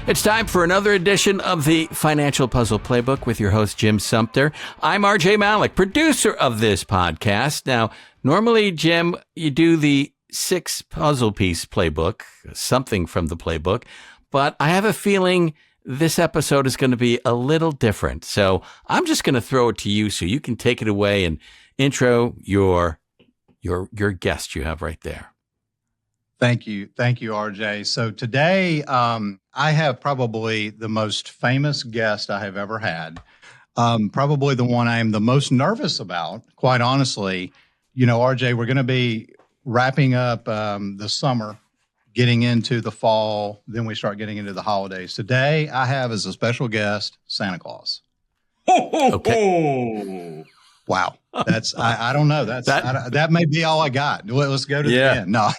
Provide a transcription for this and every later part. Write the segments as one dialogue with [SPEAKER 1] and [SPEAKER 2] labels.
[SPEAKER 1] It's time for another edition of the Financial Puzzle Playbook with your host, Jim Sumpter. I'm RJ Malik, producer of this podcast. Now, normally, Jim, you do the 6 puzzle piece playbook, something from the playbook, but I have a feeling this episode is going to be a little different. So I'm just going to throw it to you so you can take it away and intro your guest you have right there.
[SPEAKER 2] Thank you, RJ. So today, I have probably the most famous guest I have ever had. Probably the one I am the most nervous about, quite honestly. You know, RJ, we're going to be wrapping up the summer, getting into the fall, then we start getting into the holidays. Today, I have as a special guest, Santa Claus.
[SPEAKER 3] Ho, ho,
[SPEAKER 2] Okay.
[SPEAKER 3] ho.
[SPEAKER 2] Wow. That's, I don't know. That may be all I got. Let's go to the end. No.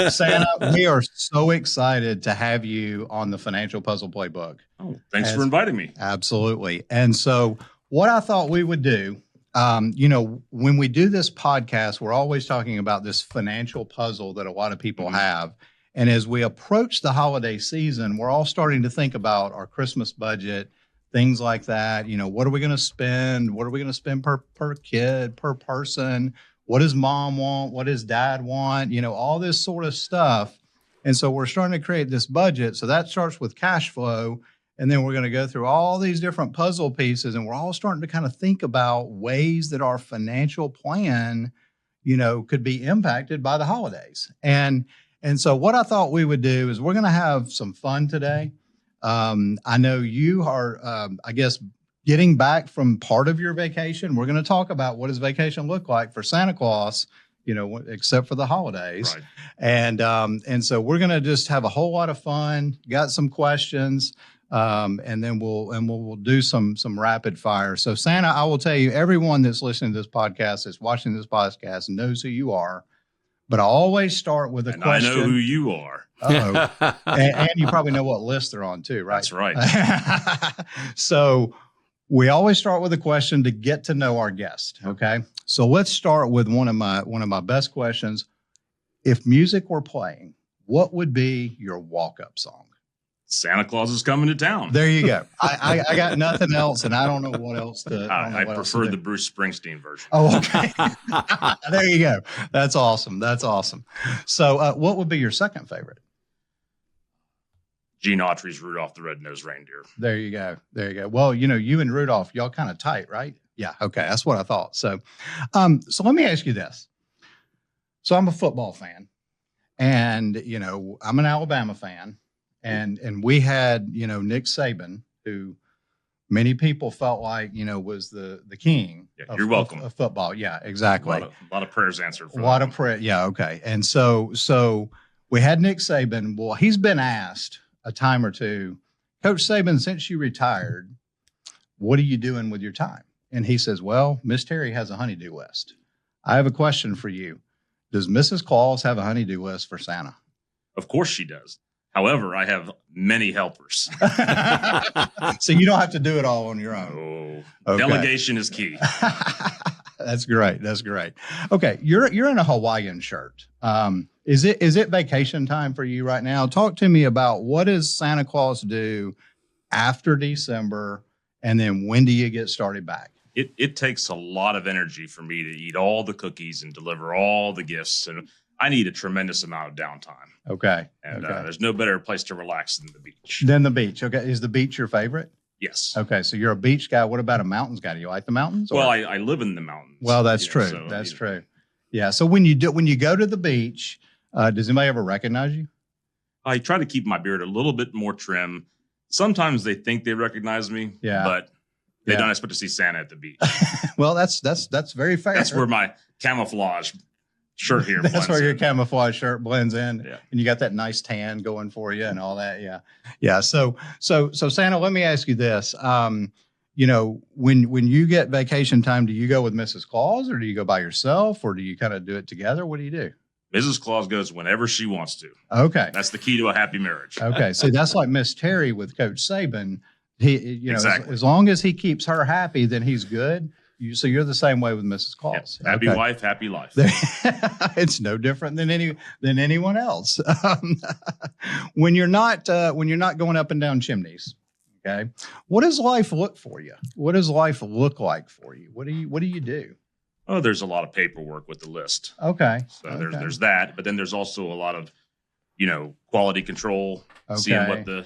[SPEAKER 2] Santa, we are so excited to have you on the Financial Puzzle Playbook.
[SPEAKER 3] Oh, thanks for inviting me.
[SPEAKER 2] Absolutely. And so what I thought we would do, when we do this podcast, we're always talking about this financial puzzle that a lot of people have. And as we approach the holiday season, we're all starting to think about our Christmas budget, things like that. You know, what are we going to spend? What are we going to spend per kid, per person? What does mom want? What does dad want? You know, all this sort of stuff. And so we're starting to create this budget. So that starts with cash flow. And then we're going to go through all these different puzzle pieces. And we're all starting to kind of think about ways that our financial plan, could be impacted by the holidays. And so what I thought we would do is we're going to have some fun today. I know you are, getting back from part of your vacation. We're going to talk about what does vacation look like for Santa Claus, except for the holidays. Right. And so we're going to just have a whole lot of fun, got some questions, and then we'll do some rapid fire. So Santa, I will tell you, everyone that's listening to this podcast, that's watching this podcast knows who you are, but I always start with a question.
[SPEAKER 3] I know who you are.
[SPEAKER 2] Uh-oh. and you probably know what list they're on too, right?
[SPEAKER 3] That's right.
[SPEAKER 2] So we always start with a question to get to know our guest. Okay. So let's start with one of my best questions. If music were playing, what would be your walk-up song?
[SPEAKER 3] Santa Claus is coming to town.
[SPEAKER 2] There you go. I got nothing else, and I don't know what else to.
[SPEAKER 3] I prefer the Bruce Springsteen version.
[SPEAKER 2] Oh, okay. There you go. That's awesome. So what would be your second favorite?
[SPEAKER 3] Gene Autry's Rudolph the Red-Nosed Reindeer.
[SPEAKER 2] There you go. Well, you and Rudolph, y'all kind of tight, right? Yeah. Okay. That's what I thought. So let me ask you this. So I'm a football fan, and, I'm an Alabama fan, and we had, Nick Saban, who many people felt like, was the king.
[SPEAKER 3] Yeah, you're welcome.
[SPEAKER 2] Of football. Yeah, exactly.
[SPEAKER 3] A lot of prayers answered.
[SPEAKER 2] A lot of prayer. Yeah. Okay. And so we had Nick Saban. Well, he's been asked a time or two, Coach Saban, since you retired, what are you doing with your time? And he says, well, Miss Terry has a honey-do list. I have a question for you. Does Mrs. Claus have a honey-do list for Santa?
[SPEAKER 3] Of course she does. However, I have many helpers.
[SPEAKER 2] So you don't have to do it all on your own.
[SPEAKER 3] Oh, okay. Delegation is key.
[SPEAKER 2] That's great. Okay. You're in a Hawaiian shirt. Is it vacation time for you right now? Talk to me about what does Santa Claus do after December, and then when do you get started back?
[SPEAKER 3] It takes a lot of energy for me to eat all the cookies and deliver all the gifts, and I need a tremendous amount of downtime.
[SPEAKER 2] Okay.
[SPEAKER 3] And there's no better place to relax than the beach.
[SPEAKER 2] Okay. Is the beach your favorite?
[SPEAKER 3] Yes.
[SPEAKER 2] Okay. So you're a beach guy. What about a mountains guy? Do you like the mountains?
[SPEAKER 3] Well, I live in the mountains.
[SPEAKER 2] Well, that's true. So, that's true. Yeah. So when you go to the beach, does anybody ever recognize you?
[SPEAKER 3] I try to keep my beard a little bit more trim. Sometimes they think they recognize me, but they don't expect to see Santa at the beach.
[SPEAKER 2] Well, that's very fair.
[SPEAKER 3] That's where my camouflage shirt here.
[SPEAKER 2] That's where your camouflage shirt blends in, and you got that nice tan going for you and all that. Yeah. So Santa, let me ask you this: when you get vacation time, do you go with Mrs. Claus, or do you go by yourself, or do you kind of do it together? What do you do?
[SPEAKER 3] Mrs. Claus goes whenever she wants to.
[SPEAKER 2] Okay,
[SPEAKER 3] that's the key to a happy marriage.
[SPEAKER 2] Okay, see, that's like Miss Terry with Coach Saban.
[SPEAKER 3] Exactly.
[SPEAKER 2] As long as he keeps her happy, then he's good. So you're the same way with Mrs. Claus.
[SPEAKER 3] Yeah. Happy wife, happy life.
[SPEAKER 2] It's no different than anyone else. When you're not going up and down chimneys, okay, what does life look for you? What does life look like for you? What do you do?
[SPEAKER 3] Oh, there's a lot of paperwork with the list.
[SPEAKER 2] Okay.
[SPEAKER 3] So there's that, but then there's also a lot of, quality control, seeing what the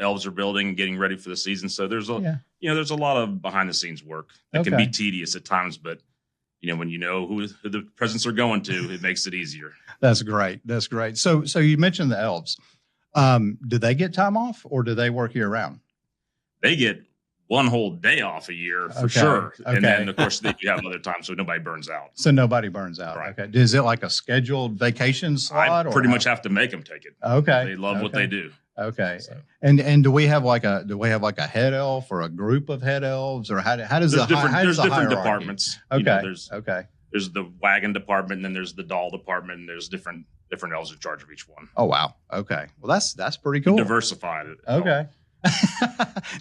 [SPEAKER 3] elves are building, getting ready for the season. So there's there's a lot of behind the scenes work that can be tedious at times, but when you know who the presents are going to, it makes it easier.
[SPEAKER 2] That's great. So you mentioned the elves. Do they get time off or do they work year round?
[SPEAKER 3] They get one whole day off a year for sure. And then of course you have other times so nobody burns out.
[SPEAKER 2] Right. Okay. Is it like a scheduled vacation slot?
[SPEAKER 3] I pretty much have to make them take it.
[SPEAKER 2] Okay.
[SPEAKER 3] They love what they do.
[SPEAKER 2] Okay. So. And do we have like a head elf or a group of head elves, or how does
[SPEAKER 3] there's
[SPEAKER 2] different
[SPEAKER 3] departments?
[SPEAKER 2] Okay.
[SPEAKER 3] There's the wagon department, and then there's the doll department, and there's different elves in charge of each one.
[SPEAKER 2] Oh wow. Okay. Well, that's pretty cool.
[SPEAKER 3] Diversified.
[SPEAKER 2] Okay.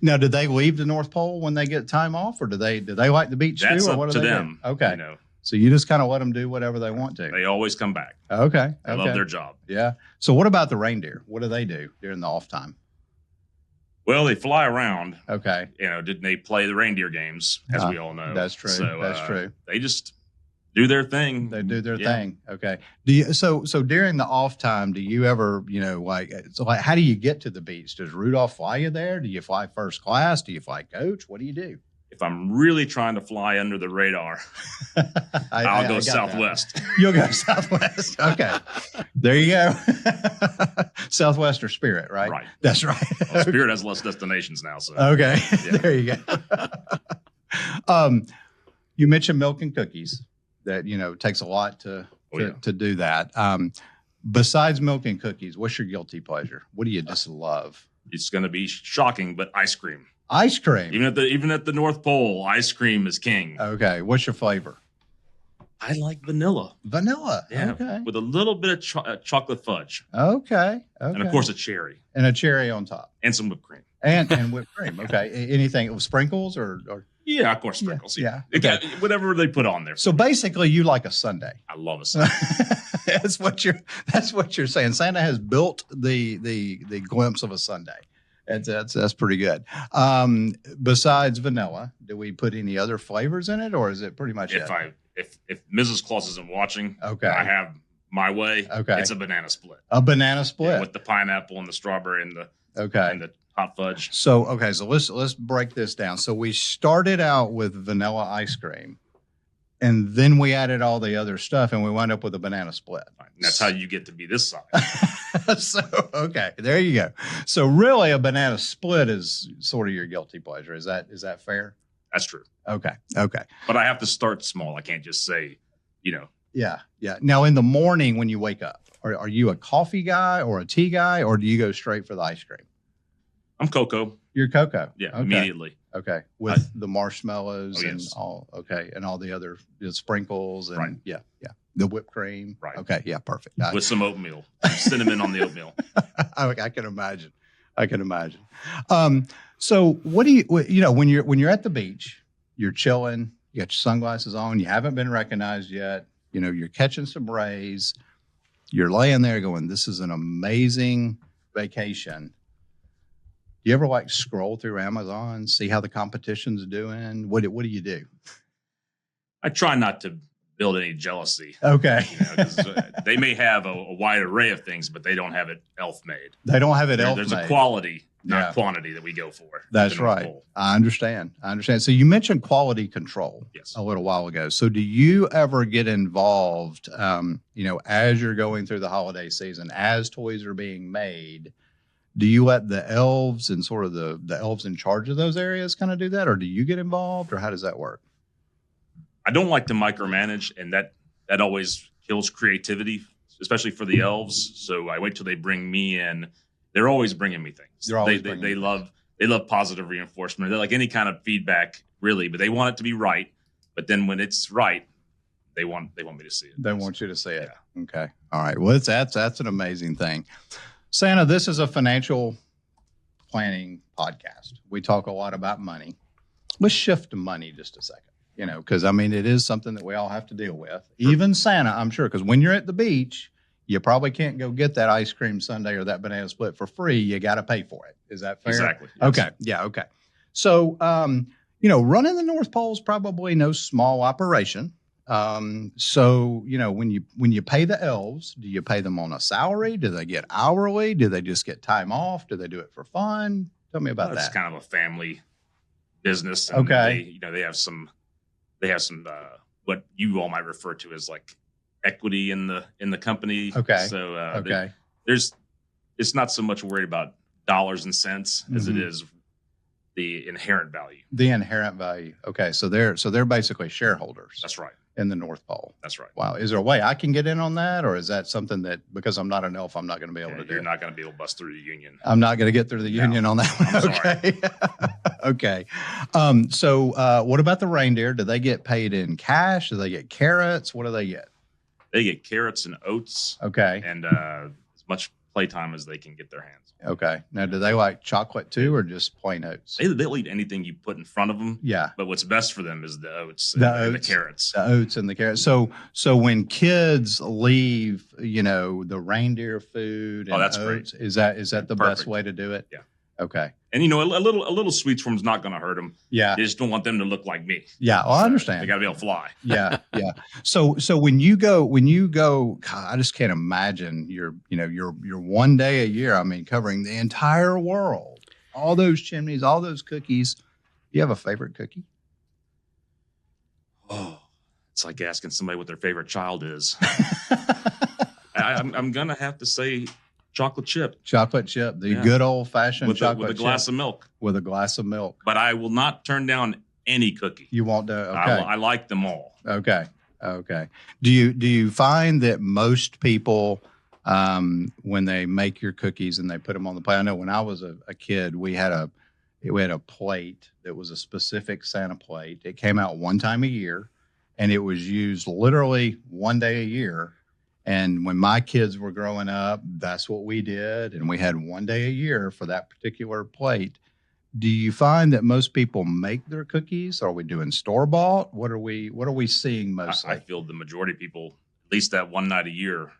[SPEAKER 2] Now, do they leave the North Pole when they get time off, or do they like the beach
[SPEAKER 3] too?
[SPEAKER 2] Or what
[SPEAKER 3] to them.
[SPEAKER 2] Do? Okay. So you just kind of let them do whatever they want to.
[SPEAKER 3] They always come back.
[SPEAKER 2] Okay.
[SPEAKER 3] They love their job.
[SPEAKER 2] Yeah. So what about the reindeer? What do they do during the off time?
[SPEAKER 3] Well, they fly around.
[SPEAKER 2] Okay.
[SPEAKER 3] Didn't they play the reindeer games, as we all know?
[SPEAKER 2] That's true.
[SPEAKER 3] So,
[SPEAKER 2] that's true.
[SPEAKER 3] They just do their thing.
[SPEAKER 2] They do their thing. Okay. Do you, so during the off time, do you ever, how do you get to the beach? Does Rudolph fly you there? Do you fly first class? Do you fly coach? What do you do?
[SPEAKER 3] If I'm really trying to fly under the radar, I'll go Southwest.
[SPEAKER 2] You'll go Southwest. Okay. There you go. Southwest or Spirit, right?
[SPEAKER 3] Right.
[SPEAKER 2] That's right.
[SPEAKER 3] Well, Spirit has less destinations now. So
[SPEAKER 2] okay. Yeah. There you go. You mentioned milk and cookies. That it takes a lot to do that. Besides milk and cookies, what's your guilty pleasure? What do you just love?
[SPEAKER 3] It's going to be shocking, but ice cream.
[SPEAKER 2] Ice cream.
[SPEAKER 3] Even at the North Pole, ice cream is king.
[SPEAKER 2] Okay. What's your flavor?
[SPEAKER 3] I like vanilla.
[SPEAKER 2] Vanilla.
[SPEAKER 3] Yeah.
[SPEAKER 2] Okay.
[SPEAKER 3] With a little bit of chocolate fudge.
[SPEAKER 2] Okay.
[SPEAKER 3] And of course a cherry.
[SPEAKER 2] And a cherry on top.
[SPEAKER 3] And some whipped cream.
[SPEAKER 2] And whipped cream. Okay. Anything with sprinkles or?
[SPEAKER 3] Yeah, of course, sprinkles.
[SPEAKER 2] Yeah.
[SPEAKER 3] Okay. Whatever they put on there.
[SPEAKER 2] So basically you like a sundae.
[SPEAKER 3] I love a sundae.
[SPEAKER 2] That's what you're saying. Santa has built the glimpse of a sundae. That's pretty good. Besides vanilla, do we put any other flavors in it, or is it pretty much
[SPEAKER 3] if Mrs. Claus isn't watching,
[SPEAKER 2] okay,
[SPEAKER 3] I have my way.
[SPEAKER 2] Okay,
[SPEAKER 3] it's a banana split.
[SPEAKER 2] A banana split
[SPEAKER 3] with the pineapple and the strawberry and the and the hot fudge.
[SPEAKER 2] So let's break this down. So we started out with vanilla ice cream, and then we added all the other stuff, and we wound up with a banana split.
[SPEAKER 3] Right. And that's how you get to be this size.
[SPEAKER 2] So, okay, there you go. So really a banana split is sort of your guilty pleasure. Is that fair?
[SPEAKER 3] That's true.
[SPEAKER 2] Okay.
[SPEAKER 3] But I have to start small. I can't just say,
[SPEAKER 2] Yeah. Now in the morning when you wake up, are you a coffee guy or a tea guy, or do you go straight for the ice cream?
[SPEAKER 3] I'm cocoa.
[SPEAKER 2] You're cocoa.
[SPEAKER 3] Yeah,
[SPEAKER 2] okay.
[SPEAKER 3] Immediately.
[SPEAKER 2] Okay. With the marshmallows and
[SPEAKER 3] yes.
[SPEAKER 2] and all the other sprinkles and
[SPEAKER 3] right.
[SPEAKER 2] Yeah. The whipped cream.
[SPEAKER 3] Right.
[SPEAKER 2] Okay. Yeah. Perfect.
[SPEAKER 3] With some oatmeal, cinnamon on the oatmeal.
[SPEAKER 2] I can imagine. So what do you when you're at the beach, you're chilling, you got your sunglasses on, you haven't been recognized yet, you're catching some rays, you're laying there going, this is an amazing vacation. Do you ever scroll through Amazon, see how the competition's doing? What do you do? I
[SPEAKER 3] try not to build any jealousy.
[SPEAKER 2] Okay.
[SPEAKER 3] 'Cause they may have a wide array of things, but they don't have it elf made.
[SPEAKER 2] They don't have it elf made.
[SPEAKER 3] There's a quality, not quantity that we go for.
[SPEAKER 2] That's right. I understand. So you mentioned quality control
[SPEAKER 3] yes.
[SPEAKER 2] a little while ago. So do you ever get involved, as you're going through the holiday season, as toys are being made, do you let the elves and sort of the elves in charge of those areas kind of do that? Or do you get involved, or how does that work?
[SPEAKER 3] I don't like to micromanage, and that always kills creativity, especially for the elves. So I wait till they bring me in. They're always bringing me things. They love positive reinforcement. They like any kind of feedback, really, but they want it to be right. But then when it's right, they want me to see it.
[SPEAKER 2] They want you to see it.
[SPEAKER 3] Yeah.
[SPEAKER 2] Okay. All right. Well, that's an amazing thing. Santa, this is a financial planning podcast. We talk a lot about money. Let's shift to money just a second. because I mean, it is something that we all have to deal with. Even Santa, I'm sure, because when you're at the beach, you probably can't go get that ice cream sundae or that banana split for free. You got to pay for it. Is that fair?
[SPEAKER 3] Exactly. Yes.
[SPEAKER 2] Okay. Yeah. Okay. So, running the North Pole is probably no small operation. So, when you pay the elves, do you pay them on a salary? Do they get hourly? Do they just get time off? Do they do it for fun? Tell me about that.
[SPEAKER 3] It's kind of a family business. And
[SPEAKER 2] okay.
[SPEAKER 3] They have some what you all might refer to as like equity in the company.
[SPEAKER 2] Okay.
[SPEAKER 3] So, it's not so much worried about dollars and cents as it is the inherent value.
[SPEAKER 2] The inherent value. Okay. So they're basically shareholders.
[SPEAKER 3] That's right.
[SPEAKER 2] In the North Pole.
[SPEAKER 3] That's right.
[SPEAKER 2] Wow. Is there a way I can get in on that? Or is that something that, because I'm not an elf, I'm not going to be able to do?
[SPEAKER 3] You're not going to be able to bust through the union.
[SPEAKER 2] I'm not going to get through the union on that one. Okay. Okay. So what about the reindeer? Do they get paid in cash? Do they get carrots? What do they get?
[SPEAKER 3] They get carrots and oats.
[SPEAKER 2] Okay.
[SPEAKER 3] And as much playtime as they can get their hands.
[SPEAKER 2] Okay. Now, do they like chocolate too, or just plain oats?
[SPEAKER 3] They'll eat anything you put in front of them.
[SPEAKER 2] Yeah.
[SPEAKER 3] But what's best for them is the oats,
[SPEAKER 2] and
[SPEAKER 3] the carrots.
[SPEAKER 2] The oats and the carrots. So when kids leave, the reindeer food and
[SPEAKER 3] that's
[SPEAKER 2] oats,
[SPEAKER 3] great.
[SPEAKER 2] is that the
[SPEAKER 3] Perfect.
[SPEAKER 2] best way to do it?
[SPEAKER 3] Yeah.
[SPEAKER 2] Okay.
[SPEAKER 3] And a little sweets from them's not going to hurt them.
[SPEAKER 2] Yeah.
[SPEAKER 3] They just don't want them to look like me.
[SPEAKER 2] Yeah. Well, I understand.
[SPEAKER 3] They got to be able to fly.
[SPEAKER 2] Yeah. Yeah. So when you go, God, I just can't imagine your one day a year. I mean, covering the entire world, all those chimneys, all those cookies. Do you have a favorite cookie?
[SPEAKER 3] Oh, it's like asking somebody what their favorite child is. I'm going to have to say chocolate chip.
[SPEAKER 2] Chocolate chip, the good old fashioned chocolate
[SPEAKER 3] with a glass of milk.
[SPEAKER 2] With a glass of milk.
[SPEAKER 3] But I will not turn down any cookie.
[SPEAKER 2] You won't do. Okay.
[SPEAKER 3] I like them all.
[SPEAKER 2] Okay. Okay. Do you find that most people, when they make your cookies and they put them on the plate? I know when I was a kid, we had a plate that was a specific Santa plate. It came out one time a year, and it was used literally one day a year. And when my kids were growing up, that's what we did. And we had one day a year for that particular plate. Do you find that most people make their cookies? Are we doing store-bought? What are we seeing mostly?
[SPEAKER 3] I feel the majority of people, at least that one night a year,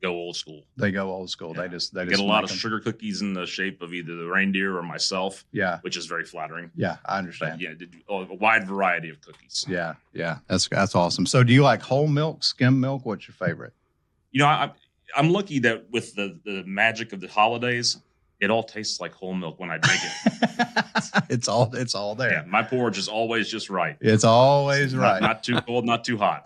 [SPEAKER 3] go old school.
[SPEAKER 2] They go old school.
[SPEAKER 3] Yeah.
[SPEAKER 2] They just
[SPEAKER 3] get a lot of sugar cookies in the shape of either the reindeer or myself.
[SPEAKER 2] Yeah.
[SPEAKER 3] Which is very flattering.
[SPEAKER 2] Yeah, I understand.
[SPEAKER 3] But, a wide variety of cookies.
[SPEAKER 2] Yeah. Yeah. That's awesome. So do you like whole milk, skim milk? What's your favorite?
[SPEAKER 3] I'm lucky that with the magic of the holidays, it all tastes like whole milk when I drink it.
[SPEAKER 2] It's all there.
[SPEAKER 3] Yeah, my porridge is always just right.
[SPEAKER 2] It's always right.
[SPEAKER 3] Not too cold, not too hot.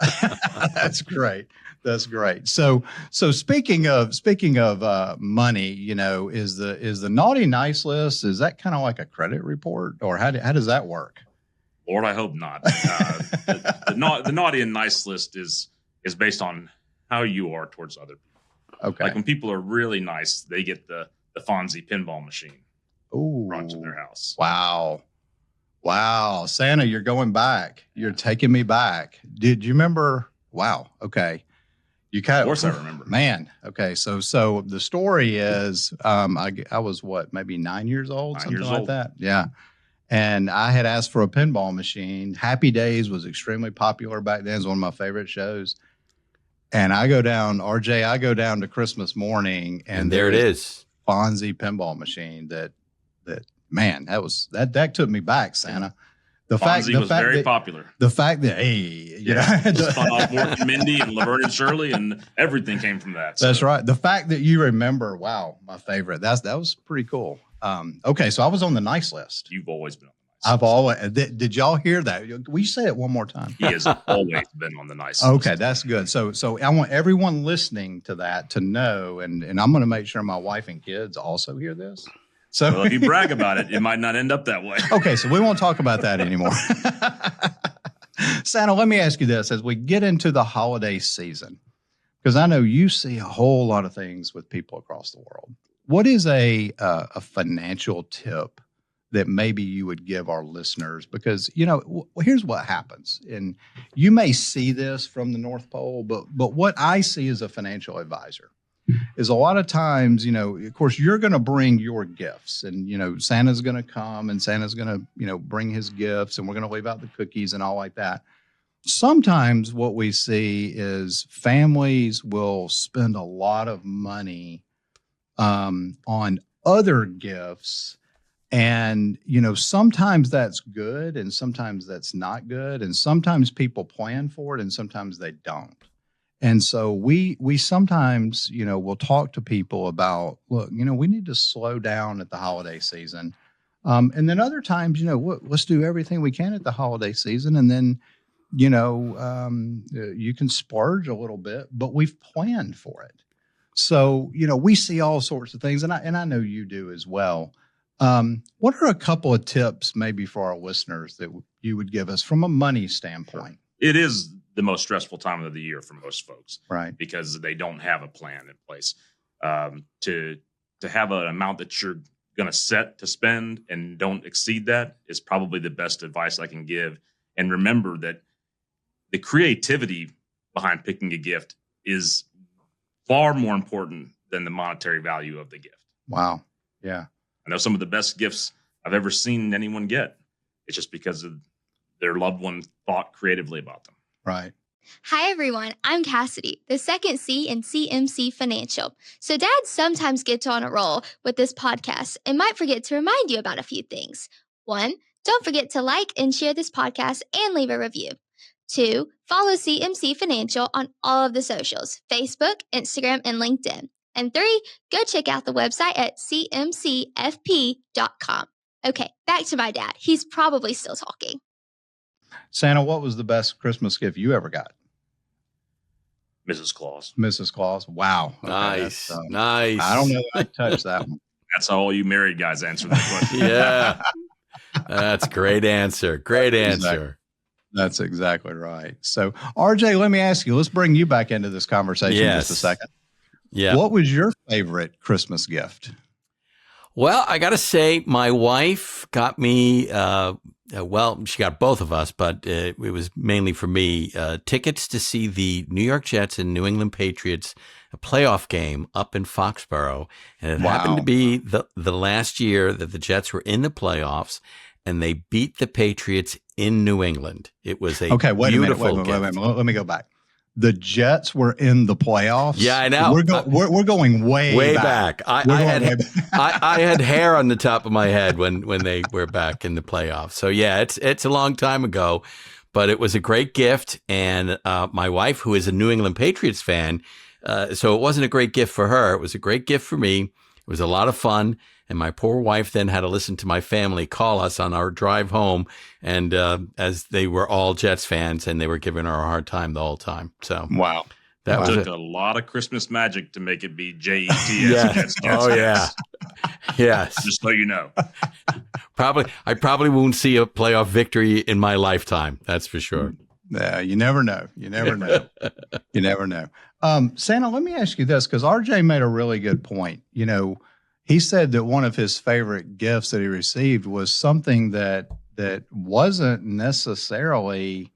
[SPEAKER 2] That's great. That's great. So speaking of money, is the naughty nice list, is that kind of like a credit report, or how does that work?
[SPEAKER 3] Lord, I hope not. The naughty and nice list is based on how you are towards other people.
[SPEAKER 2] Okay.
[SPEAKER 3] Like when people are really nice, they get the Fonzie pinball machine brought to their house.
[SPEAKER 2] Wow. Santa, you're going back. You're taking me back. Did you remember? Wow. Okay.
[SPEAKER 3] Of course I remember.
[SPEAKER 2] Man. Okay. So the story is, I was maybe 9 years old, something like that. Yeah. And I had asked for a pinball machine. Happy Days was extremely popular back then. It's one of my favorite shows. And I go down to Christmas morning, and
[SPEAKER 1] there it is.
[SPEAKER 2] Fonzie pinball machine that man, that took me back, Santa.
[SPEAKER 3] Fonzie was very popular.
[SPEAKER 2] The fact that
[SPEAKER 3] spun off Mork and Mindy and Laverne and Shirley, and everything came from that.
[SPEAKER 2] So. That's right. The fact that you remember, wow, my favorite. That was pretty cool. Okay, so I was on the nice list.
[SPEAKER 3] You've always been on the nice list.
[SPEAKER 2] I've always. Did y'all hear that? Will you say it one more time?
[SPEAKER 3] He has always been on the nice list.
[SPEAKER 2] Okay, that's good. So I want everyone listening to that to know, and I'm going to make sure my wife and kids also hear this. So
[SPEAKER 3] if you brag about it, it might not end up that way.
[SPEAKER 2] Okay, so we won't talk about that anymore. Santa, let me ask you this as we get into the holiday season, because I know you see a whole lot of things with people across the world. What is a financial tip that maybe you would give our listeners? Because, here's what happens. And you may see this from the North Pole, but what I see as a financial advisor is a lot of times, of course, you're going to bring your gifts, and, Santa's going to come and Santa's going to, bring his gifts, and we're going to leave out the cookies and all like that. Sometimes what we see is families will spend a lot of money on other gifts. And, sometimes that's good and sometimes that's not good. And sometimes people plan for it and sometimes they don't. And so we sometimes, will talk to people about, look, we need to slow down at the holiday season. And then other times, let's do everything we can at the holiday season. And then, you can splurge a little bit, but we've planned for it. So, we see all sorts of things, and I know you do as well. What are a couple of tips maybe for our listeners that you would give us from a money standpoint?
[SPEAKER 3] It is the most stressful time of the year for most folks,
[SPEAKER 2] right?
[SPEAKER 3] Because they don't have a plan in place. To have an amount that you're going to set to spend and don't exceed that is probably the best advice I can give. And remember that the creativity behind picking a gift is far more important than the monetary value of the gift.
[SPEAKER 2] Wow. Yeah.
[SPEAKER 3] I know some of the best gifts I've ever seen anyone get. It's just because of their loved one thought creatively about them.
[SPEAKER 2] Right.
[SPEAKER 4] Hi, everyone. I'm Cassidy, the second C in CMC Financial. So Dad sometimes gets on a roll with this podcast and might forget to remind you about a few things. 1, don't forget to like and share this podcast and leave a review. 2, follow CMC Financial on all of the socials, Facebook, Instagram, and LinkedIn. And 3, go check out the website at cmcfp.com. Okay, back to my dad. He's probably still talking.
[SPEAKER 2] Santa, what was the best Christmas gift you ever got?
[SPEAKER 3] Mrs. Claus.
[SPEAKER 2] Mrs. Claus. Wow.
[SPEAKER 1] Okay, nice. Nice.
[SPEAKER 2] I don't know if I touched that one.
[SPEAKER 3] That's how all you married guys answer that question.
[SPEAKER 1] Yeah. That's a great answer. Great answer.
[SPEAKER 2] That's exactly right. So, RJ, let me ask you, let's bring you back into this conversation just a second.
[SPEAKER 1] Yeah.
[SPEAKER 2] What was your favorite Christmas gift?
[SPEAKER 1] Well, I got to say, my wife got me, she got both of us, but it was mainly for me, tickets to see the New York Jets and New England Patriots, a playoff game up in Foxborough. And it happened to be the last year that the Jets were in the playoffs, and they beat the Patriots in New England. It was a beautiful gift.
[SPEAKER 2] Wait a minute. Let me go back. The Jets were in the playoffs.
[SPEAKER 1] Yeah, I know.
[SPEAKER 2] We're going way back.
[SPEAKER 1] I had hair on the top of my head when they were back in the playoffs. So yeah, it's a long time ago, but it was a great gift. And my wife, who is a New England Patriots fan, so it wasn't a great gift for her. It was a great gift for me. It was a lot of fun. And my poor wife then had to listen to my family call us on our drive home, and as they were all Jets fans, and they were giving her a hard time the whole time. So
[SPEAKER 2] wow,
[SPEAKER 3] that took a lot of Christmas magic to make it be JETS.
[SPEAKER 1] Yeah.
[SPEAKER 3] Jets.
[SPEAKER 1] Oh yeah, yes.
[SPEAKER 3] Just so you know,
[SPEAKER 2] I
[SPEAKER 1] probably won't see a playoff victory in my lifetime. That's for sure.
[SPEAKER 2] Yeah, you never know. You never know. You never know. Santa, let me ask you this, because RJ made a really good point. He said that one of his favorite gifts that he received was something that wasn't necessarily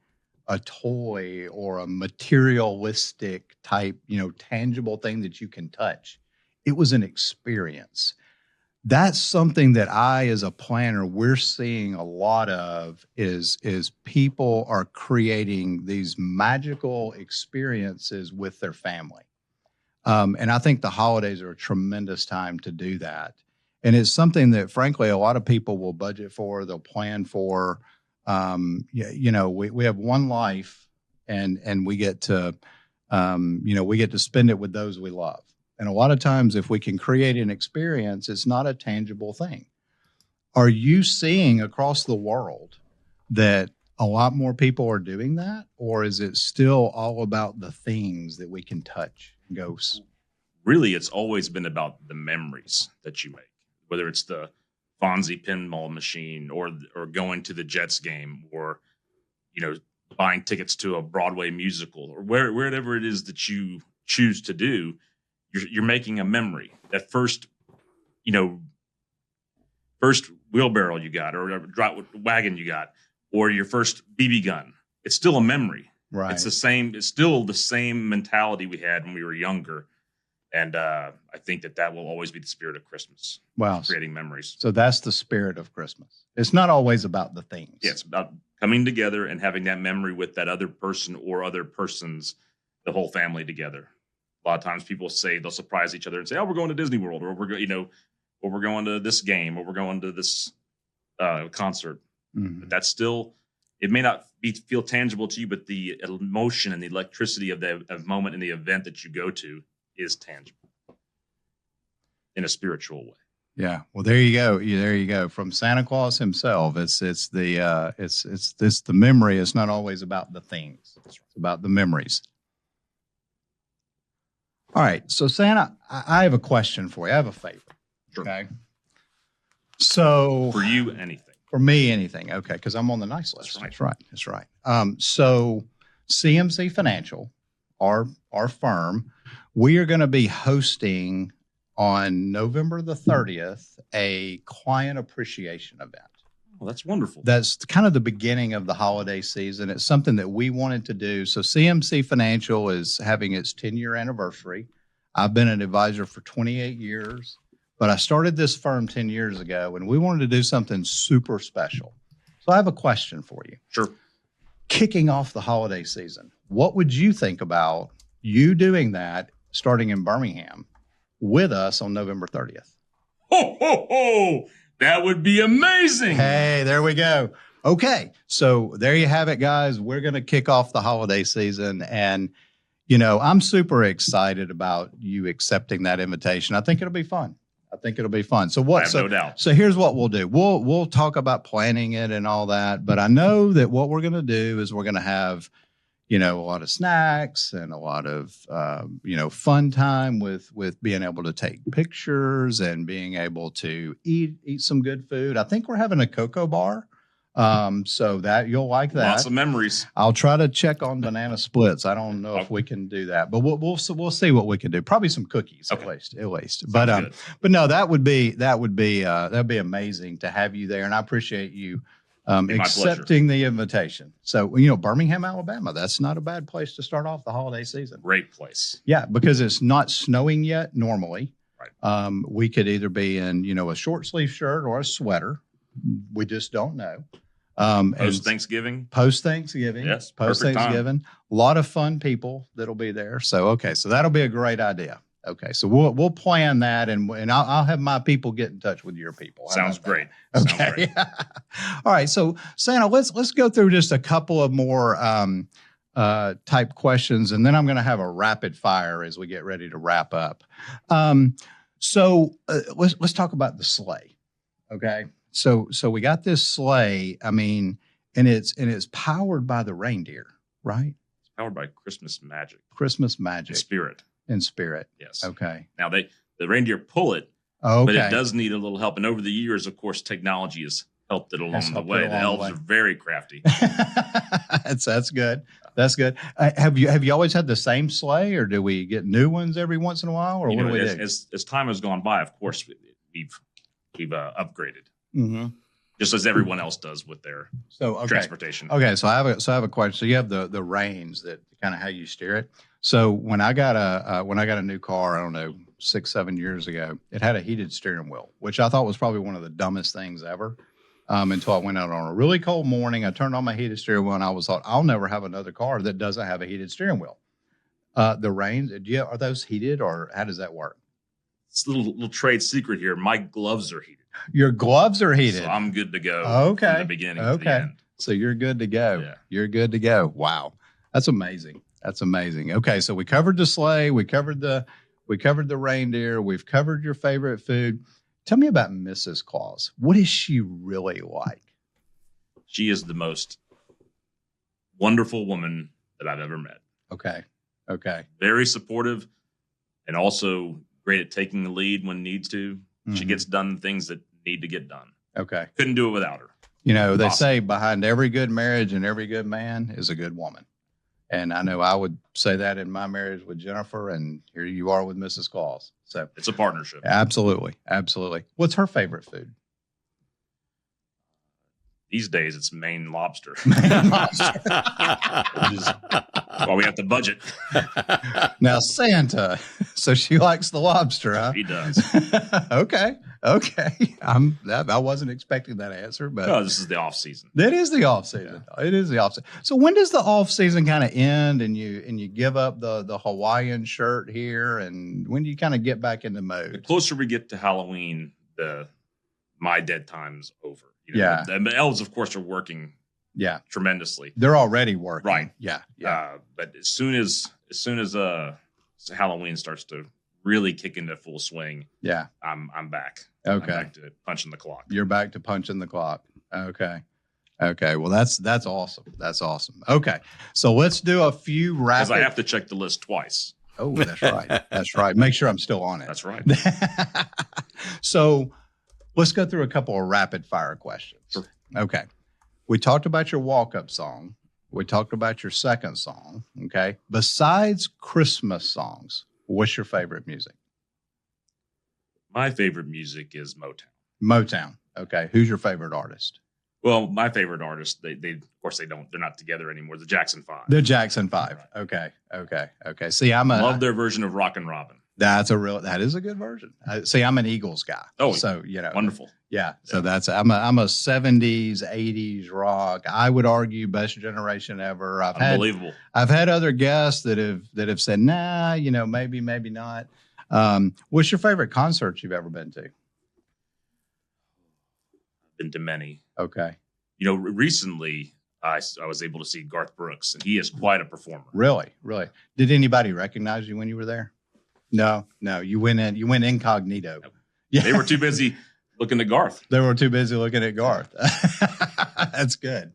[SPEAKER 2] a toy or a materialistic type, tangible thing that you can touch. It was an experience. That's something that as a planner, we're seeing a lot of is people are creating these magical experiences with their family. And I think the holidays are a tremendous time to do that. And it's something that, frankly, a lot of people will budget for, they'll plan for. We have one life, and we get to, we get to spend it with those we love. And a lot of times, if we can create an experience, it's not a tangible thing. Are you seeing across the world that a lot more people are doing that? Or is it still all about the things that we can touch? Goes.
[SPEAKER 3] Really, it's always been about the memories that you make, whether it's the Fonzie pinball machine or going to the Jets game, or buying tickets to a Broadway musical, or wherever it is that you choose to do. You're making a memory. That first wheelbarrow you got, or wagon you got, or your first BB gun. It's still a memory.
[SPEAKER 2] Right.
[SPEAKER 3] It's still the same mentality we had when we were younger. And I think that will always be the spirit of Christmas.
[SPEAKER 2] Wow.
[SPEAKER 3] Creating memories.
[SPEAKER 2] So that's the spirit of Christmas. It's not always about the things.
[SPEAKER 3] Yeah, it's about coming together and having that memory with that other person or other persons, the whole family together. A lot of times people say they'll surprise each other and say, "Oh, we're going to Disney World," or or we're going to this game, or we're going to this concert.
[SPEAKER 2] Mm-hmm.
[SPEAKER 3] But that's still, it may not feel tangible to you, but the emotion and the electricity of the moment and the event that you go to is tangible in a spiritual way.
[SPEAKER 2] Yeah. Well, there you go. There you go. From Santa Claus himself, it's the memory. It's not always about the things. It's about the memories. All right. So Santa, I have a question for you. I have a favor.
[SPEAKER 3] Sure.
[SPEAKER 2] Okay. So
[SPEAKER 3] for you, anything.
[SPEAKER 2] For me, anything. Okay. Because I'm on the nice list.
[SPEAKER 3] That's right.
[SPEAKER 2] That's right. So CMC Financial, our firm, we are going to be hosting on November the 30th a client appreciation event.
[SPEAKER 3] Oh, that's wonderful.
[SPEAKER 2] That's kind of the beginning of the holiday season. It's something that we wanted to do. So CMC Financial is having its 10-year anniversary. I've been an advisor for 28 years, but I started this firm 10 years ago, and we wanted to do something super special. So I have a question for you.
[SPEAKER 3] Sure.
[SPEAKER 2] Kicking off the holiday season, what would you think about you doing that starting in Birmingham with us on November 30th?
[SPEAKER 3] Ho, ho, ho! That would be amazing.
[SPEAKER 2] Hey, there we go. Okay. So there you have it, guys. We're going to kick off the holiday season. And, I'm super excited about you accepting that invitation. I think it'll be fun. So
[SPEAKER 3] I have no doubt.
[SPEAKER 2] So here's what we'll do. We'll talk about planning it and all that. But I know that what we're going to do is we're going to have, a lot of snacks and a lot of, fun time with being able to take pictures and being able to eat some good food. I think we're having a cocoa bar. So that you'll like that.
[SPEAKER 3] Lots of memories.
[SPEAKER 2] I'll try to check on banana splits. I don't know if we can do that, but we'll see what we can do. Probably some cookies at least. But no, that'd be amazing to have you there. And I appreciate you accepting the invitation. So, Birmingham, Alabama, that's not a bad place to start off the holiday season.
[SPEAKER 3] Great place.
[SPEAKER 2] Yeah, because it's not snowing yet normally.
[SPEAKER 3] Right.
[SPEAKER 2] We could either be in, a short sleeve shirt or a sweater. We just don't know.
[SPEAKER 3] Post-Thanksgiving.
[SPEAKER 2] Yes. Post-Thanksgiving. A lot of fun people that'll be there. So that'll be a great idea. Okay. So we'll plan that and I'll have my people get in touch with your people.
[SPEAKER 3] Sounds great.
[SPEAKER 2] Okay. All right. So Santa, let's go through just a couple of more type questions, and then I'm going to have a rapid fire as we get ready to wrap up. So let's talk about the sleigh. Okay. So we got this sleigh. I mean, and it's powered by the reindeer, right?
[SPEAKER 3] It's powered by Christmas magic.
[SPEAKER 2] In spirit.
[SPEAKER 3] Yes.
[SPEAKER 2] Okay.
[SPEAKER 3] Now the reindeer pull it, but it does need a little help. And over the years, of course, technology has helped it along the way. The elves are very crafty.
[SPEAKER 2] That's good. That's good. Have you always had the same sleigh, or do we get new ones every once in a while, or what do we do?
[SPEAKER 3] As time has gone by, of course, we've upgraded.
[SPEAKER 2] Mm-hmm.
[SPEAKER 3] Just as everyone else does with their transportation.
[SPEAKER 2] Okay, so I have a question. So you have the reins that kind of how you steer it. So when I got a new car, I don't know, 6-7 years ago, it had a heated steering wheel, which I thought was probably one of the dumbest things ever. Until I went out on a really cold morning, I turned on my heated steering wheel, and I thought, I'll never have another car that doesn't have a heated steering wheel. The reins, are those heated, or how does that work?
[SPEAKER 3] It's a little trade secret here. My gloves are heated.
[SPEAKER 2] Your gloves are heated.
[SPEAKER 3] So I'm good to go.
[SPEAKER 2] Okay.
[SPEAKER 3] From the beginning to the end.
[SPEAKER 2] So you're good to go.
[SPEAKER 3] Yeah.
[SPEAKER 2] You're good to go. Wow. That's amazing. Okay. So we covered the sleigh. We covered the reindeer. We've covered your favorite food. Tell me about Mrs. Claus. What is she really like?
[SPEAKER 3] She is the most wonderful woman that I've ever met.
[SPEAKER 2] Okay.
[SPEAKER 3] Very supportive and also great at taking the lead when needs to. Mm-hmm. She gets done things that need to get done.
[SPEAKER 2] Okay.
[SPEAKER 3] Couldn't do it without her.
[SPEAKER 2] They say behind every good marriage and every good man is a good woman. And I know I would say that in my marriage with Jennifer, and here you are with Mrs. Claus. So
[SPEAKER 3] it's a partnership.
[SPEAKER 2] Absolutely. What's her favorite food?
[SPEAKER 3] These days, it's Maine lobster.
[SPEAKER 2] Maine lobster.
[SPEAKER 3] Which is why we have to budget.
[SPEAKER 2] Now, Santa, so she likes the lobster, huh?
[SPEAKER 3] He does.
[SPEAKER 2] Okay. I wasn't expecting that answer, but
[SPEAKER 3] No, this is the off season.
[SPEAKER 2] It is the off season. Yeah. It is the off season. So when does the off season kind of end, and you give up the Hawaiian shirt here, and when do you kind of get back into mode?
[SPEAKER 3] The closer we get to Halloween, my dead time's over.
[SPEAKER 2] Yeah.
[SPEAKER 3] The elves, of course, are working.
[SPEAKER 2] Yeah.
[SPEAKER 3] Tremendously.
[SPEAKER 2] They're already working.
[SPEAKER 3] Right.
[SPEAKER 2] Yeah.
[SPEAKER 3] But as soon as Halloween starts to really kick into full swing, I'm back.
[SPEAKER 2] Okay.
[SPEAKER 3] I'm back to punching the clock.
[SPEAKER 2] You're back to punching the clock. Okay. Well, that's awesome. That's awesome. Okay. So let's do a few rapid.
[SPEAKER 3] Because I have to check the list twice.
[SPEAKER 2] Oh, that's right. That's right. Make sure I'm still on it.
[SPEAKER 3] That's right.
[SPEAKER 2] So let's go through a couple of rapid fire questions.
[SPEAKER 3] Sure.
[SPEAKER 2] Okay. We talked about your walk-up song. We talked about your second song. Okay. Besides Christmas songs, what's your favorite music?
[SPEAKER 3] My favorite music is Motown.
[SPEAKER 2] Motown. Okay. Who's your favorite artist?
[SPEAKER 3] Well, my favorite artist, they of course they're not together anymore. The Jackson 5.
[SPEAKER 2] The Jackson 5. Right. Okay. See, I
[SPEAKER 3] love their version of Rockin' Robin.
[SPEAKER 2] That is a good version. See, I'm an Eagles guy.
[SPEAKER 3] Oh,
[SPEAKER 2] so
[SPEAKER 3] wonderful.
[SPEAKER 2] Yeah. So I'm a 70s, 80s rock. I would argue best generation ever.
[SPEAKER 3] Unbelievable.
[SPEAKER 2] I've had other guests that have said, nah, maybe not. What's your favorite concert you've ever been to?
[SPEAKER 3] I've been to many.
[SPEAKER 2] Okay.
[SPEAKER 3] Recently I was able to see Garth Brooks, and he is quite a performer.
[SPEAKER 2] Really? Did anybody recognize you when you were there? No. You went incognito.
[SPEAKER 3] Nope.
[SPEAKER 2] Yeah.
[SPEAKER 3] They were too busy looking at Garth.
[SPEAKER 2] They were too busy looking at Garth. That's good.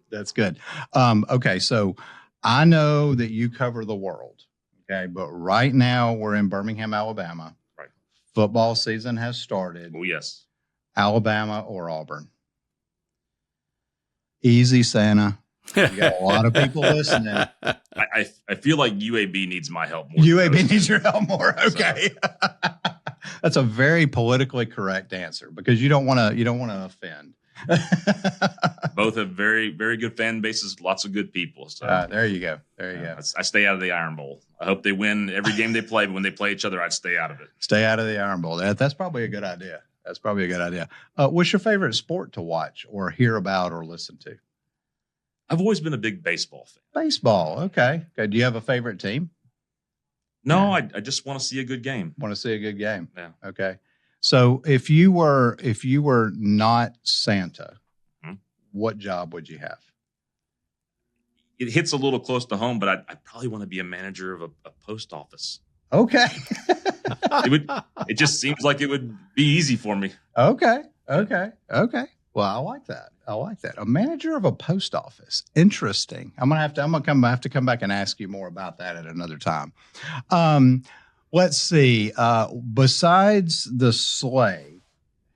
[SPEAKER 2] Okay. So I know that you cover the world. Okay. But right now we're in Birmingham, Alabama.
[SPEAKER 3] Right.
[SPEAKER 2] Football season has started.
[SPEAKER 3] Oh, yes.
[SPEAKER 2] Alabama or Auburn? Easy, Santa. You got a lot of people listening.
[SPEAKER 3] I feel like UAB needs my help more.
[SPEAKER 2] UAB needs your help more. Okay. That's a very politically correct answer because you don't want to offend.
[SPEAKER 3] Both have very, very good fan bases, lots of good people. So
[SPEAKER 2] there you go.
[SPEAKER 3] I stay out of the Iron Bowl. I hope they win every game they play, but when they play each other, I'd stay out of it.
[SPEAKER 2] Stay out of the Iron Bowl. That's probably a good idea. What's your favorite sport to watch or hear about or listen to?
[SPEAKER 3] I've always been a big baseball fan.
[SPEAKER 2] Baseball. Okay. Do you have a favorite team?
[SPEAKER 3] No, I just want to see a good game.
[SPEAKER 2] Want to see a good game.
[SPEAKER 3] Yeah.
[SPEAKER 2] Okay. So if you were not Santa, what job would you have?
[SPEAKER 3] It hits a little close to home, but I'd probably want to be a manager of a post office.
[SPEAKER 2] Okay.
[SPEAKER 3] It just seems like it would be easy for me.
[SPEAKER 2] Okay. Well, I like that. A manager of a post office. Interesting. I'm gonna have to come back and ask you more about that at another time. Let's see. Besides the sleigh,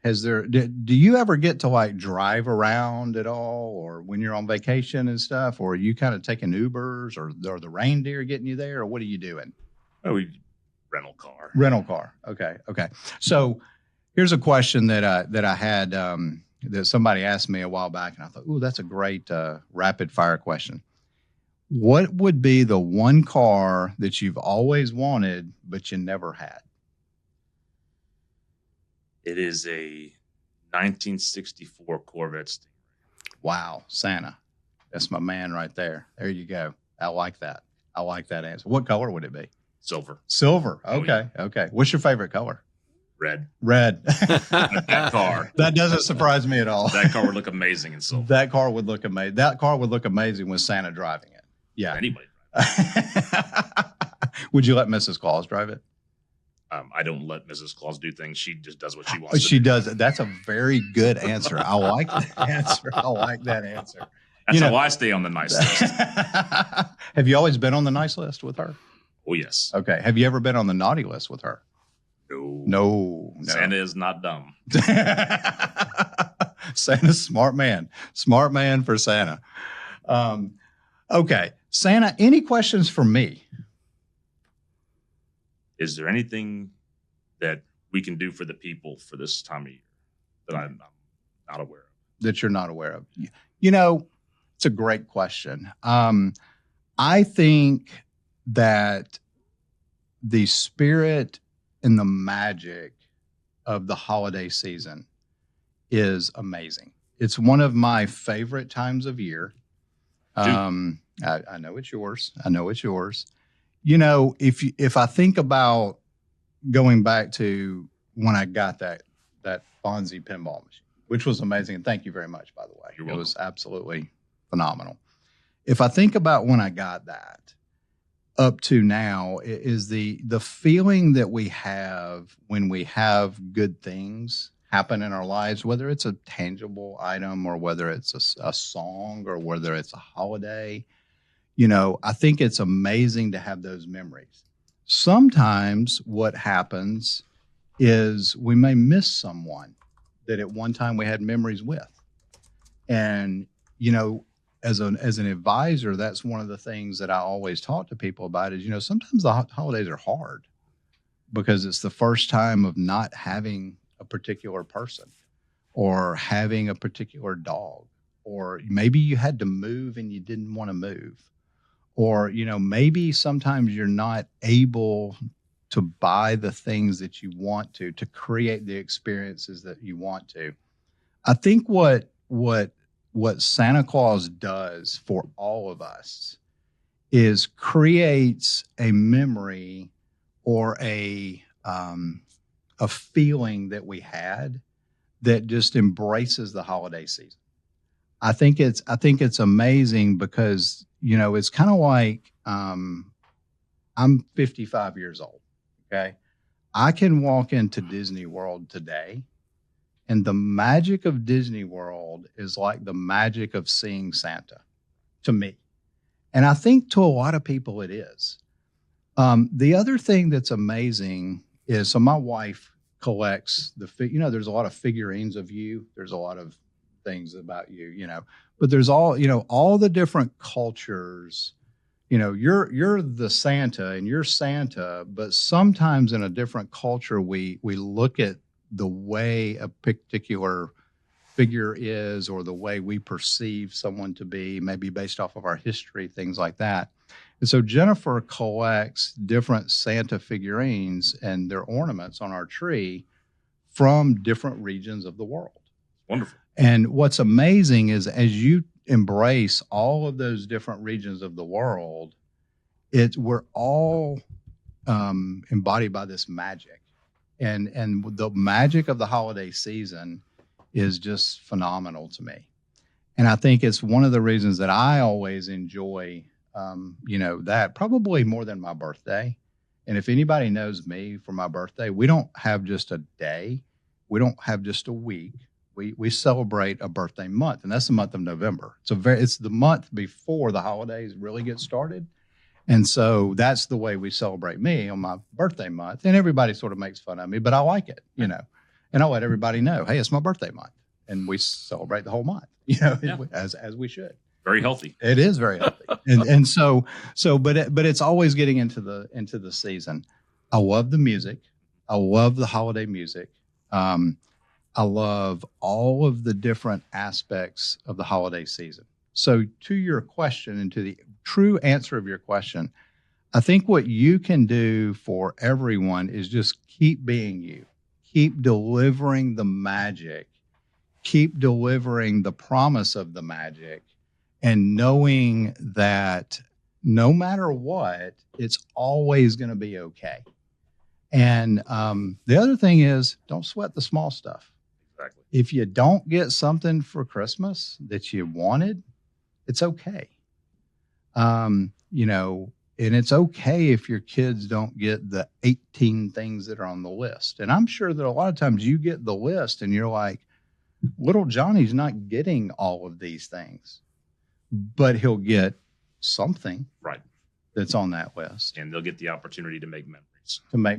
[SPEAKER 2] do you ever get to like drive around at all, or when you're on vacation and stuff, or are you kind of taking Ubers, or the reindeer getting you there, or what are you doing?
[SPEAKER 3] Oh, rental car.
[SPEAKER 2] Okay. So here's a question that I had that somebody asked me a while back, and I thought, ooh, that's a great rapid fire question. What would be the one car that you've always wanted but you never had?
[SPEAKER 3] It is a 1964 Corvette Stingray.
[SPEAKER 2] Wow, Santa. That's my man right there. There you go. I like that answer. What color would it be?
[SPEAKER 3] Silver.
[SPEAKER 2] Okay.
[SPEAKER 3] Oh, yeah.
[SPEAKER 2] Okay. What's your favorite color?
[SPEAKER 3] Red.
[SPEAKER 2] That
[SPEAKER 3] car.
[SPEAKER 2] That doesn't surprise me at all.
[SPEAKER 3] That car would look amazing in silver.
[SPEAKER 2] That car would look amazing with Santa driving it. Yeah.
[SPEAKER 3] Anybody.
[SPEAKER 2] Would you let Mrs. Claus drive it?
[SPEAKER 3] I don't let Mrs. Claus do things. She just does what she wants.
[SPEAKER 2] She does. That's a very good answer. I like that answer.
[SPEAKER 3] That's how I stay on the nice list.
[SPEAKER 2] Have you always been on the nice list with her?
[SPEAKER 3] Oh, yes.
[SPEAKER 2] Okay. Have you ever been on the naughty list with her? No.
[SPEAKER 3] Santa is not dumb.
[SPEAKER 2] Santa's smart man for Santa. Okay. Santa, any questions for me?
[SPEAKER 3] Is there anything that we can do for the people for this time of year that I'm not aware of?
[SPEAKER 2] That you're not aware of? It's a great question. I think that the spirit and the magic of the holiday season is amazing. It's one of my favorite times of year. I know it's yours. If I think about going back to when I got that Fonzie pinball machine, which was amazing, and thank you very much, by the way.
[SPEAKER 3] You're welcome.
[SPEAKER 2] It was absolutely phenomenal. If I think about when I got that up to now, it is the feeling that we have when we have good things happen in our lives, whether it's a tangible item or whether it's a song or whether it's a holiday. I think it's amazing to have those memories. Sometimes what happens is we may miss someone that at one time we had memories with. And, as an advisor, that's one of the things that I always talk to people about is, sometimes the holidays are hard because it's the first time of not having a particular person or having a particular dog, or maybe you had to move and you didn't want to move, or, maybe sometimes you're not able to buy the things that you want to create the experiences that you want to. I think what Santa Claus does for all of us is creates a memory or a feeling that we had that just embraces the holiday season. I think it's amazing because, it's kind of like, I'm 55 years old. Okay. I can walk into Disney World today, and the magic of Disney World is like the magic of seeing Santa to me. And I think to a lot of people it is. The other thing that's amazing is, so my wife collects there's a lot of figurines of you. There's a lot of things about you, but there's all the different cultures. You're the Santa and you're Santa, but sometimes in a different culture, we look at the way a particular figure is, or the way we perceive someone to be, maybe based off of our history, things like that. And so Jennifer collects different Santa figurines and their ornaments on our tree from different regions of the world.
[SPEAKER 3] Wonderful.
[SPEAKER 2] And what's amazing is, as you embrace all of those different regions of the world, we're all embodied by this magic. And the magic of the holiday season is just phenomenal to me. And I think it's one of the reasons that I always enjoy, that probably more than my birthday. And if anybody knows me, for my birthday, we don't have just a day. We don't have just a week. We celebrate a birthday month, and that's the month of November. It's the month before the holidays really get started. And so that's the way we celebrate me on my birthday month. And everybody sort of makes fun of me, but I like it, and I'll let everybody know, hey, it's my birthday month. And we celebrate the whole month, as we should.
[SPEAKER 3] Very healthy.
[SPEAKER 2] It is very healthy. and so, but it's always getting into the season. I love the music. I love the holiday music. I love all of the different aspects of the holiday season. So to your question, and to the true answer of your question, I think what you can do for everyone is just keep being you, keep delivering the magic, keep delivering the promise of the magic, and knowing that no matter what, it's always going to be okay. And the other thing is, don't sweat the small stuff.
[SPEAKER 3] Exactly.
[SPEAKER 2] If you don't get something for Christmas that you wanted, it's okay. And it's okay if your kids don't get the 18 things that are on the list. And I'm sure that a lot of times you get the list and you're like, little Johnny's not getting all of these things, but he'll get something
[SPEAKER 3] right
[SPEAKER 2] that's on that list.
[SPEAKER 3] And they'll get the opportunity to make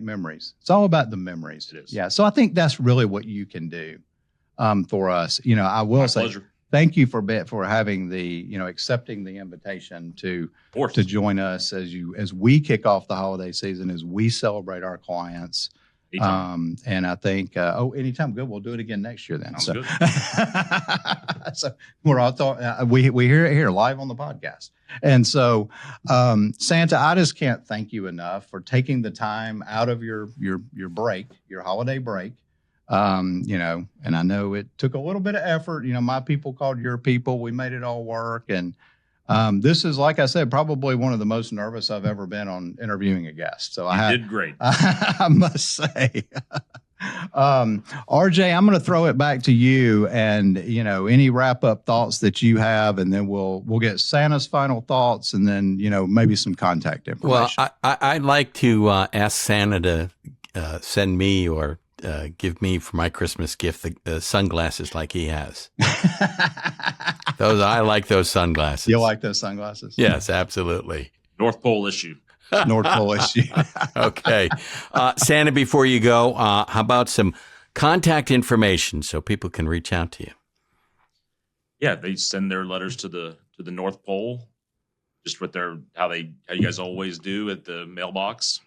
[SPEAKER 3] memories.
[SPEAKER 2] It's all about the memories.
[SPEAKER 3] It is.
[SPEAKER 2] Yeah. So I think that's really what you can do for us. I will say,
[SPEAKER 3] pleasure.
[SPEAKER 2] Thank you for having accepting the invitation to join us as we kick off the holiday season, as we celebrate our clients.
[SPEAKER 3] Anytime.
[SPEAKER 2] And I think, anytime. Good. We'll do it again next year then.
[SPEAKER 3] Sounds good.
[SPEAKER 2] So we're all talking. We hear it here live on the podcast. And so, Santa, I just can't thank you enough for taking the time out of your break, your holiday break. And I know it took a little bit of effort. My people called your people. We made it all work. And this is, like I said, probably one of the most nervous I've ever been on interviewing a guest. So
[SPEAKER 3] you did great.
[SPEAKER 2] I must say. RJ, I'm going to throw it back to you, and any wrap up thoughts that you have, and then we'll get Santa's final thoughts, and then maybe some contact information.
[SPEAKER 1] Well, I'd like to ask Santa to send me or give me for my Christmas gift the sunglasses like he has. I like those sunglasses.
[SPEAKER 2] You like those sunglasses?
[SPEAKER 1] Yes, absolutely.
[SPEAKER 3] North Pole issue.
[SPEAKER 2] North Pole issue.
[SPEAKER 1] Okay. Santa, before you go, how about some contact information so people can reach out to you?
[SPEAKER 3] Yeah, they send their letters to the North Pole, just with how you guys always do at the mailbox,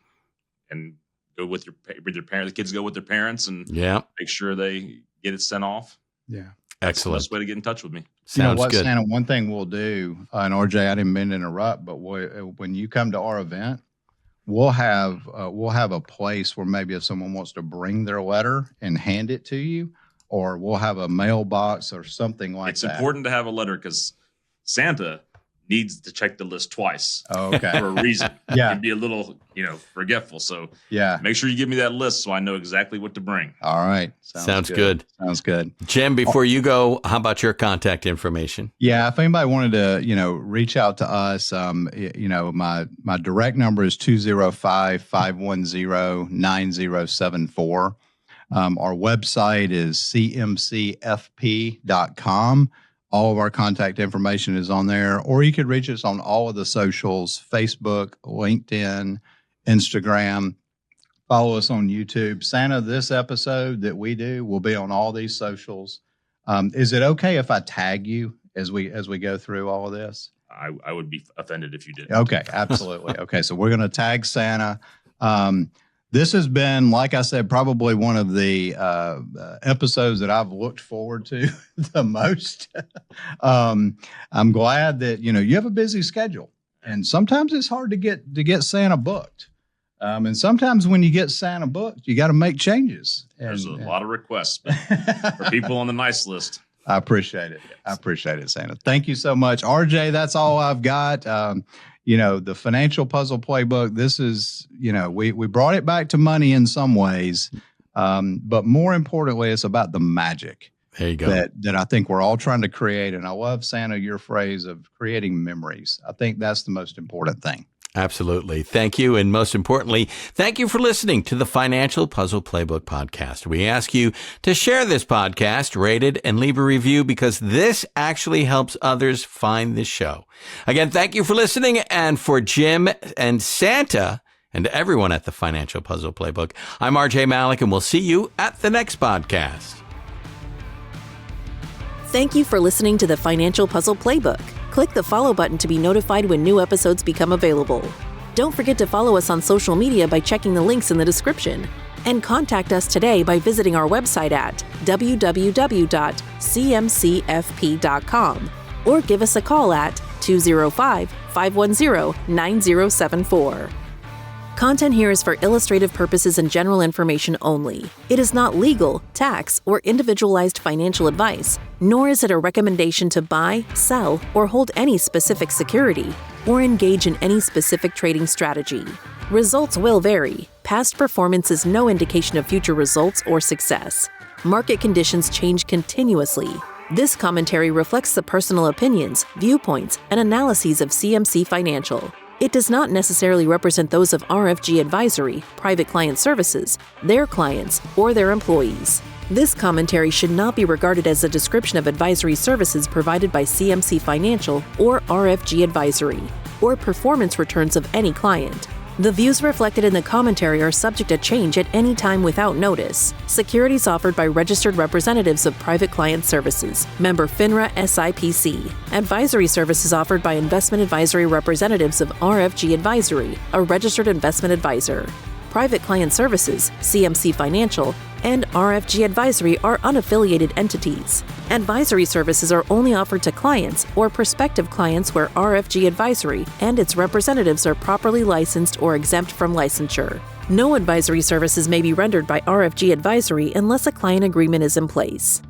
[SPEAKER 3] and go with your parents. The kids go with their parents and make sure they get it sent off.
[SPEAKER 2] Yeah.
[SPEAKER 1] Excellent.
[SPEAKER 3] That's the best way to get in touch with me.
[SPEAKER 2] Sounds good. Santa, one thing we'll do, and RJ, I didn't mean to interrupt, but when you come to our event, we'll have a place where maybe if someone wants to bring their letter and hand it to you, or we'll have a mailbox or something like that.
[SPEAKER 3] It's important to have a letter because Santa needs to check the list twice.
[SPEAKER 2] Oh, okay.
[SPEAKER 3] For a reason.
[SPEAKER 2] Yeah.
[SPEAKER 3] He'd be a little, forgetful. So
[SPEAKER 2] yeah,
[SPEAKER 3] make sure you give me that list so I know exactly what to bring.
[SPEAKER 2] All right.
[SPEAKER 1] Sounds good.
[SPEAKER 2] Sounds good.
[SPEAKER 1] Jim, before you go, how about your contact information?
[SPEAKER 2] Yeah. If anybody wanted to, reach out to us, my direct number is 205-510-9074. Our website is cmcfp.com. All of our contact information is on there, or you could reach us on all of the socials, Facebook, LinkedIn, Instagram. Follow us on YouTube. Santa, this episode that we do will be on all these socials. Is it okay if I tag you as we go through all of this?
[SPEAKER 3] I would be offended if you didn't.
[SPEAKER 2] Okay, absolutely. Okay, so we're going to tag Santa. This has been, like I said, probably one of the episodes that I've looked forward to the most. I'm glad that you have a busy schedule, and sometimes it's hard to get Santa booked. And sometimes when you get Santa booked, you got to make changes.
[SPEAKER 3] There's a lot of requests for people on the nice list.
[SPEAKER 2] I appreciate it. Yes. I appreciate it, Santa. Thank you so much, RJ. That's all I've got. The Financial Puzzle Playbook, this is, we brought it back to money in some ways, but more importantly, it's about the magic.
[SPEAKER 1] There you go.
[SPEAKER 2] That I think we're all trying to create. And I love, Santa, your phrase of creating memories. I think that's the most important thing.
[SPEAKER 1] Absolutely. Thank you. And most importantly, thank you for listening to the Financial Puzzle Playbook podcast. We ask you to share this podcast, rate it, and leave a review because this actually helps others find the show. Again, thank you for listening. And for Jim and Santa and everyone at the Financial Puzzle Playbook, I'm RJ Malik, and we'll see you at the next podcast.
[SPEAKER 5] Thank you for listening to the Financial Puzzle Playbook. Click the follow button to be notified when new episodes become available. Don't forget to follow us on social media by checking the links in the description. And contact us today by visiting our website at www.cmcfp.com or give us a call at 205-510-9074. Content here is for illustrative purposes and general information only. It is not legal, tax, or individualized financial advice, nor is it a recommendation to buy, sell, or hold any specific security, or engage in any specific trading strategy. Results will vary. Past performance is no indication of future results or success. Market conditions change continuously. This commentary reflects the personal opinions, viewpoints, and analyses of CMC Financial. It does not necessarily represent those of RFG Advisory, Private Client Services, their clients, or their employees. This commentary should not be regarded as a description of advisory services provided by CMC Financial or RFG Advisory, or performance returns of any client. The views reflected in the commentary are subject to change at any time without notice. Securities offered by registered representatives of Private Client Services, member FINRA SIPC. Advisory services offered by investment advisory representatives of RFG Advisory, a registered investment advisor. Private Client Services, CMC Financial, and RFG Advisory are unaffiliated entities. Advisory services are only offered to clients or prospective clients where RFG Advisory and its representatives are properly licensed or exempt from licensure. No advisory services may be rendered by RFG Advisory unless a client agreement is in place.